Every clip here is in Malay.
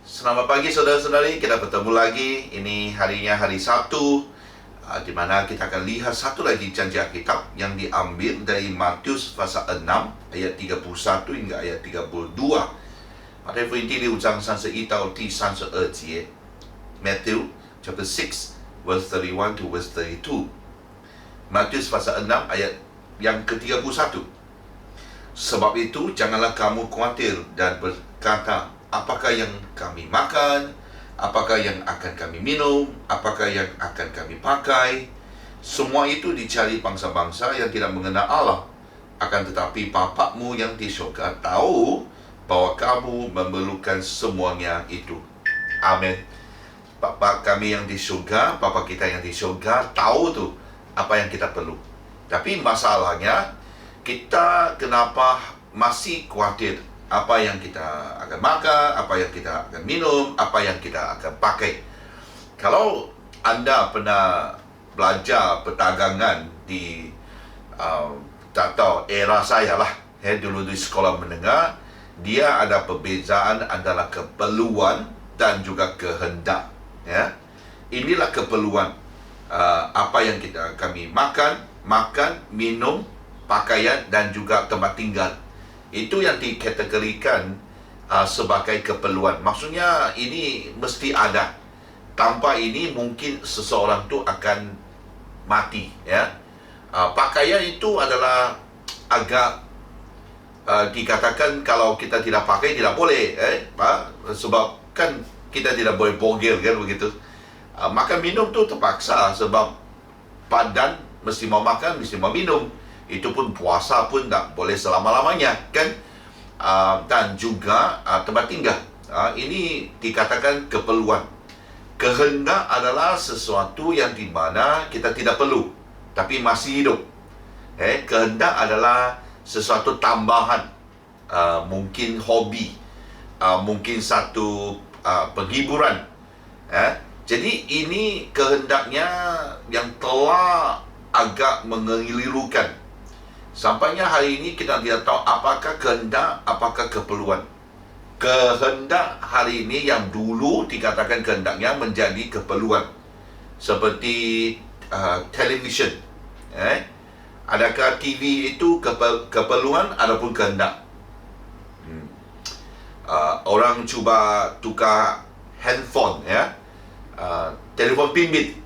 Selamat pagi saudara-saudari, kita bertemu lagi. Ini harinya hari Sabtu, di mana kita akan lihat satu lagi janji Alkitab yang diambil dari Matius pasal 6 ayat 31 hingga ayat 32. 马太福音第6章31到第32节 Matthew chapter 6 verse 31 to verse 32. Matius pasal 6 ayat yang ke-31. Sebab itu janganlah kamu khawatir dan berkata, apakah yang kami makan, apakah yang akan kami minum, apakah yang akan kami pakai. Semua itu dicari bangsa-bangsa yang tidak mengenal Allah. Akan tetapi Bapa-Mu yang di syurga tahu bahwa kamu memerlukan semuanya itu. Amin. Bapa kami yang di syurga, Bapa kita yang di syurga tahu tu apa yang kita perlu. Tapi masalahnya, kita kenapa masih khawatir apa yang kita akan makan, apa yang kita akan minum, apa yang kita akan pakai. Kalau anda pernah belajar perdagangan di tak tahu era saya lah, dulu di sekolah menengah, dia ada perbezaan antara keperluan dan juga kehendak. Inilah keperluan, apa yang kami makan, minum, pakaian dan juga tempat tinggal. Itu yang dikategorikan sebagai keperluan. Maksudnya ini mesti ada. Tanpa ini mungkin seseorang tu akan mati. Pakaian itu adalah agak dikatakan kalau kita tidak pakai tidak boleh. Sebab kan kita tidak boleh bogel kan begitu. Makan minum tu terpaksa sebab badan mesti mau makan, mesti mau minum. Itu pun puasa pun tak boleh selama-lamanya kan. Dan juga tempat tinggal, ini dikatakan keperluan. Kehendak adalah sesuatu yang di mana kita tidak perlu tapi masih hidup. Kehendak adalah sesuatu tambahan, mungkin hobi, mungkin satu penghiburan. Jadi ini kehendaknya yang telah agak mengelirukan. Sampainya hari ini kita tidak tahu apakah kehendak, apakah keperluan. Kehendak hari ini yang dulu dikatakan kehendaknya menjadi keperluan. Seperti television. Adakah TV itu keperluan ataupun kehendak? Orang cuba tukar handphone, telefon bimbit,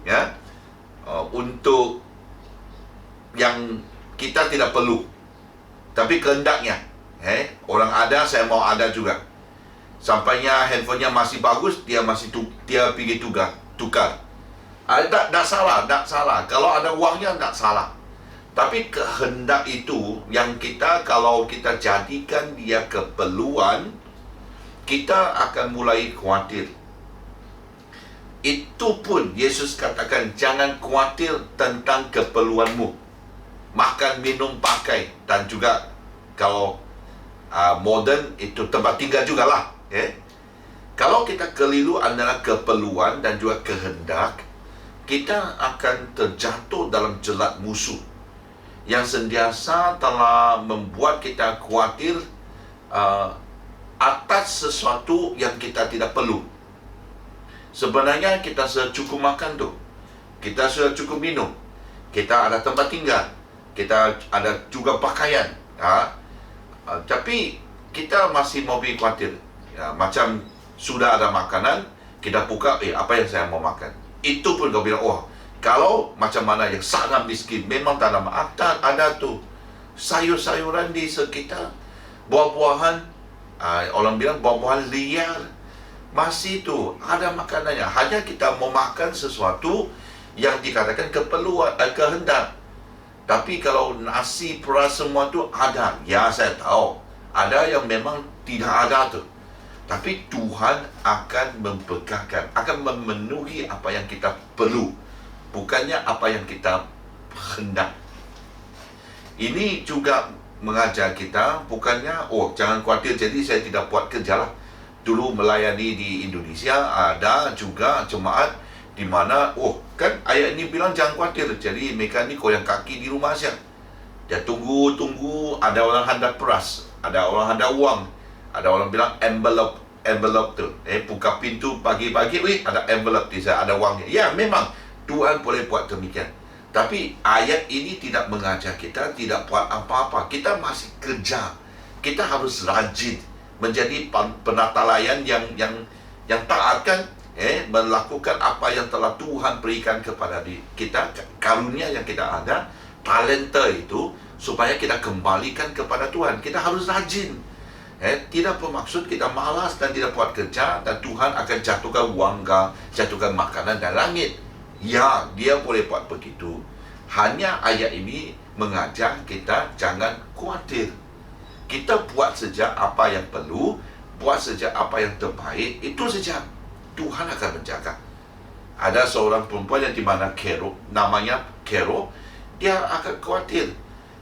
untuk yang kita tidak perlu tapi kehendaknya, orang ada, saya mau ada juga. Sampainya handphonenya masih bagus, dia pergi tukar. Tak salah. Kalau ada uangnya tak salah. Tapi kehendak itu yang kalau kita jadikan dia keperluan, kita akan mulai khawatir. Itu pun Yesus katakan, jangan khawatir tentang keperluanmu. Makan, minum, pakai. Dan juga kalau modern itu tempat tinggal jugalah. Kalau kita keliru antara keperluan dan juga kehendak, kita akan terjatuh dalam jerat musuh yang sentiasa telah membuat kita khawatir atas sesuatu yang kita tidak perlu. Sebenarnya kita sudah cukup makan tu, kita sudah cukup minum, kita ada tempat tinggal, kita ada juga pakaian, tapi kita masih mau pergi khawatir. Macam sudah ada makanan, kita buka, apa yang saya mau makan. Itu pun kau bilang, kalau macam mana yang sangat miskin, memang tak ada makan, ada tu sayur-sayuran di sekitar, buah-buahan, orang bilang buah-buahan liar, masih tu ada makanannya. Hanya kita mau makan sesuatu yang dikatakan keperluan, kehendak. Tapi kalau nasi, beras semua tu ada. Ya, saya tahu. Ada yang memang tidak ada tu. Tapi Tuhan akan memberkatkan, akan memenuhi apa yang kita perlu. Bukannya apa yang kita hendak. Ini juga mengajar kita, bukannya, jangan khawatir, jadi saya tidak buat kerja lah. Dulu melayani di Indonesia, ada juga jemaat di mana, kan ayat ini bilang jangan khawatir. Jadi mereka ni koyang kaki di rumah saja. Dia tunggu, ada orang hantar beras, ada orang hantar uang, ada orang bilang envelope envelope tu. Buka pintu pagi-pagi, ada envelope di sana, ada wangnya. Ya, memang Tuhan boleh buat demikian. Tapi ayat ini tidak mengajar kita tidak buat apa-apa. Kita masih kerja. Kita harus rajin menjadi penatalayan yang taatkan, melakukan apa yang telah Tuhan berikan kepada kita, karunia yang kita ada, talenta itu, supaya kita kembalikan kepada Tuhan. Kita harus rajin. Tidak bermaksud kita malas dan tidak buat kerja, dan Tuhan akan jatuhkan wangga, jatuhkan makanan dari langit. Ya, dia boleh buat begitu. Hanya ayat ini mengajar kita jangan khawatir. Kita buat saja apa yang perlu, buat saja apa yang terbaik, itu saja. Tuhan akan menjaga. Ada seorang perempuan yang di mana namanya Kero, dia akan khawatir.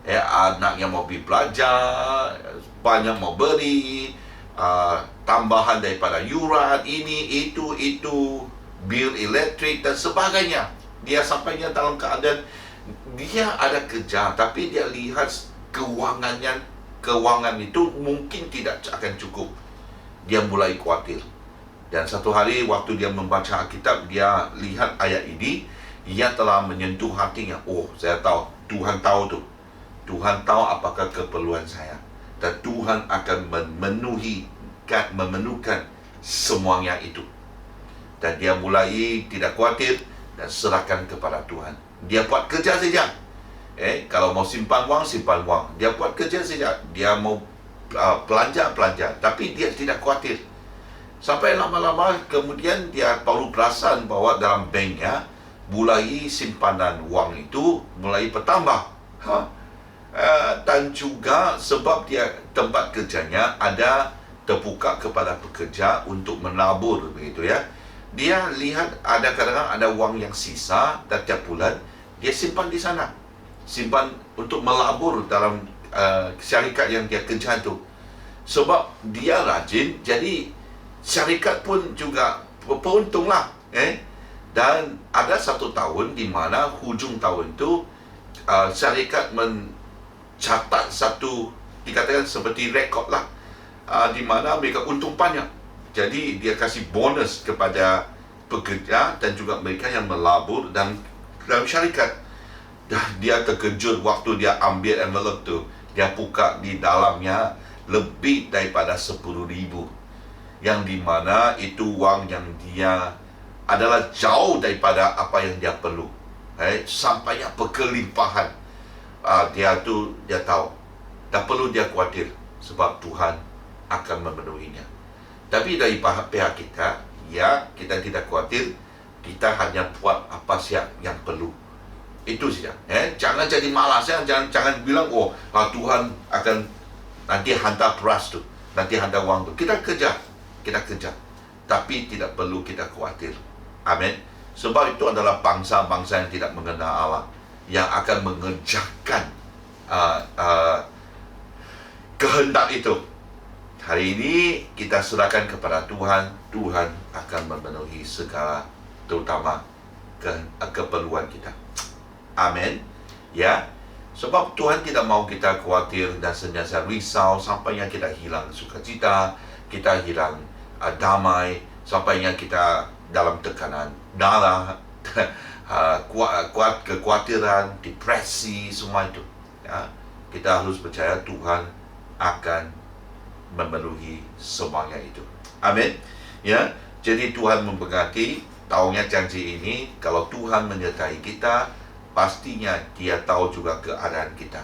Anaknya mau pergi belajar, banyak mau beri, tambahan daripada yuran, ini, itu, bil elektrik dan sebagainya. Dia sampainya dalam keadaan dia ada kerja, tapi dia lihat keuangan itu mungkin tidak akan cukup. Dia mulai khawatir. Dan satu hari waktu dia membaca Alkitab, dia lihat ayat ini, ia telah menyentuh hatinya. Oh, saya tahu, Tuhan tahu tu. Tuhan tahu apakah keperluan saya, dan Tuhan akan memenuhkan semuanya itu. Dan dia mulai tidak khawatir dan serahkan kepada Tuhan. Dia buat kerja saja. Kalau mau simpan wang, simpan wang. Dia buat kerja saja. Dia mau belanja. Tapi dia tidak khawatir. Sampai lama-lama kemudian dia baru perasan bahwa dalam banknya mulai simpanan wang itu mulai bertambah. Dan juga sebab dia tempat kerjanya ada terbuka kepada pekerja untuk menabur, begitu ya. Dia lihat ada kadang-kadang ada wang yang sisa, dan tiap bulan dia simpan di sana. Simpan untuk melabur dalam syarikat yang dia kerja itu. Sebab dia rajin, jadi syarikat pun juga beruntunglah. Dan ada satu tahun di mana hujung tahun itu syarikat mencatat satu, dikatakan seperti rekod lah, di mana mereka untung banyak. Jadi dia kasih bonus kepada pekerja dan juga mereka yang melabur dan dalam syarikat. Dan dia terkejut waktu dia ambil envelope tu. Dia buka, di dalamnya lebih daripada 10,000. Yang di mana itu wang yang dia adalah jauh daripada apa yang dia perlu. Sampainya berkelimpahan. Dia tahu. Tak perlu dia khawatir sebab Tuhan akan memenuhinya. Tapi dari pihak kita, ya, kita tidak khawatir. Kita hanya buat apa saja yang perlu. Itu saja. Jangan jadi malas. Jangan bilang, Tuhan akan nanti hantar beras tu, nanti hantar wang tu. Kita kerja. Tapi tidak perlu kita khawatir. Amin. Sebab itu adalah bangsa-bangsa yang tidak mengenal Allah, yang akan mengerjakan kehendak itu. Hari ini kita serahkan kepada Tuhan. Tuhan akan memenuhi segala, terutama keperluan kita. Amin. Ya. Sebab Tuhan tidak mau kita khawatir dan sentiasa risau sampainya kita hilang sukacita, kita hilang damai, sampainya kita dalam tekanan darah, kekhawatiran, depresi, semua itu. Ya. Kita harus percaya Tuhan akan memenuhi semuanya itu. Amin. Ya. Jadi Tuhan memberkati. Tahunya janji ini, kalau Tuhan menyertai kita, pastinya Dia tahu juga keadaan kita.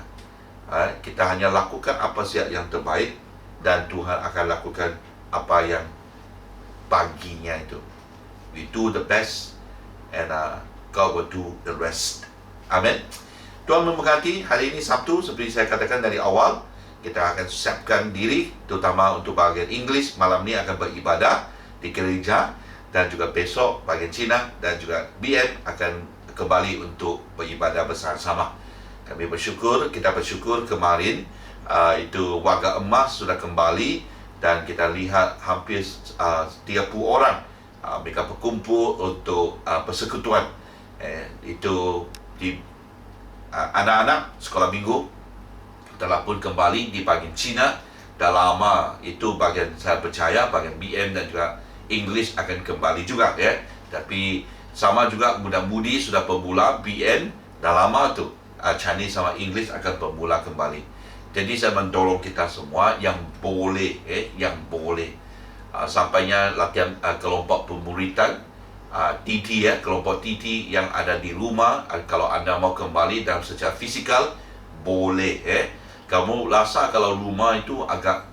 Kita hanya lakukan apa saja yang terbaik, dan Tuhan akan lakukan apa yang baginya itu. We do the best, and God will do the rest. Amin. Tuhan memberkati. Hari ini Sabtu, seperti saya katakan dari awal, kita akan siapkan diri, terutama untuk bahagian English. Malam ni akan beribadah di gereja, dan juga besok bahagian Cina dan juga BM akan kembali untuk beribadah bersama-sama. Kita bersyukur kemarin itu warga emas sudah kembali, dan kita lihat hampir 30 orang mereka berkumpul untuk persekutuan. Itu di anak-anak sekolah minggu telah pun kembali di bahagian Cina, dah lama. Itu bagian saya percaya, bagian BM dan juga English akan kembali juga ya. Tapi sama juga muda-mudi sudah pemula BN dah lama tu. Chinese sama English akan pemula kembali. Jadi saya mendorong kita semua yang boleh yang boleh sampainya latihan kelompok pemuritan TT kelompok TT yang ada di rumah. Kalau anda mau kembali dalam secara fizikal boleh kamu rasa kalau rumah itu agak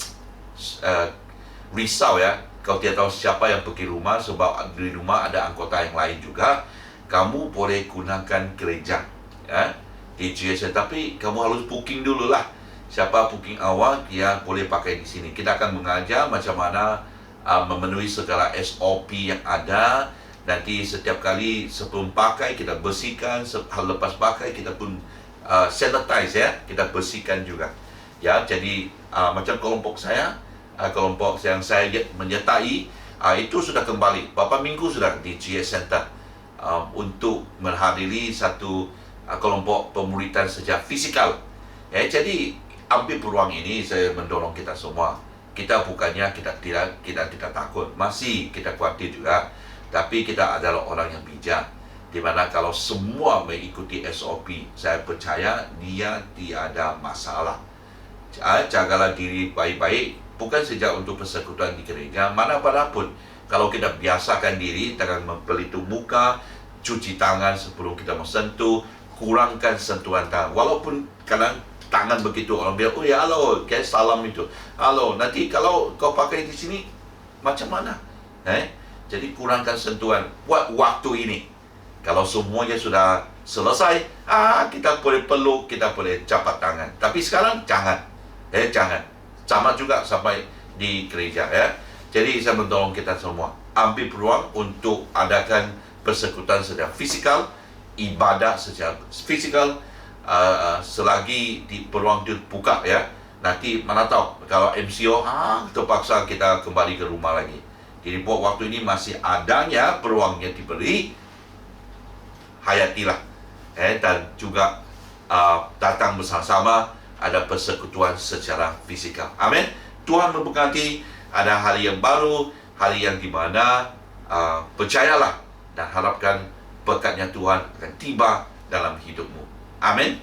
risau kau tidak tahu siapa yang pergi rumah sebab di rumah ada anggota yang lain juga. Kamu boleh gunakan gereja di GSM, tapi kamu harus booking dulu lah. Siapa booking awal dia boleh pakai di sini. Kita akan mengajar macam mana memenuhi segala SOP yang ada. Nanti setiap kali sebelum pakai kita bersihkan, lepas pakai kita pun sanitize kita bersihkan juga. Jadi macam kelompok saya, kelompok yang saya menyertai itu sudah kembali. Beberapa minggu sudah di GS Center untuk menghadiri satu kelompok pemuritan secara fizikal. Jadi ambil peluang ini, saya mendorong kita semua. Kita bukannya kita tidak takut, masih kita khawatir juga, tapi kita adalah orang yang bijak. Di mana kalau semua mengikuti SOP, saya percaya dia tiada masalah. Jagalah diri baik-baik, bukan saja untuk persekutuan di gereja, mana-mana pun. Kalau kita biasakan diri dengan pelitup muka, cuci tangan sebelum kita mensentuh, kurangkan sentuhan tangan. Walaupun kadang tangan begitu orang bilang, oh ya halo, kayak salam itu. Halo, nanti kalau kau pakai di sini macam mana? Jadi kurangkan sentuhan waktu ini. Kalau semuanya sudah selesai, kita boleh peluk, kita boleh capat tangan. Tapi sekarang jangan. Jangan. Sama juga sampai di gereja Jadi saya mendorong kita semua ambil peluang untuk adakan persekutuan secara fisikal, ibadah secara fisikal, selagi di peluang itu buka Nanti mana tahu kalau MCO terpaksa kita kembali ke rumah lagi. Jadi buat waktu ini masih adanya peluang yang diberi, hayatilah dan juga datang bersama-sama ada persekutuan secara fisikal. Amin. Tuhan memberkati. Ada hari yang baru, hari yang dimana percayalah dan harapkan berkatnya Tuhan akan tiba dalam hidupmu. Amin.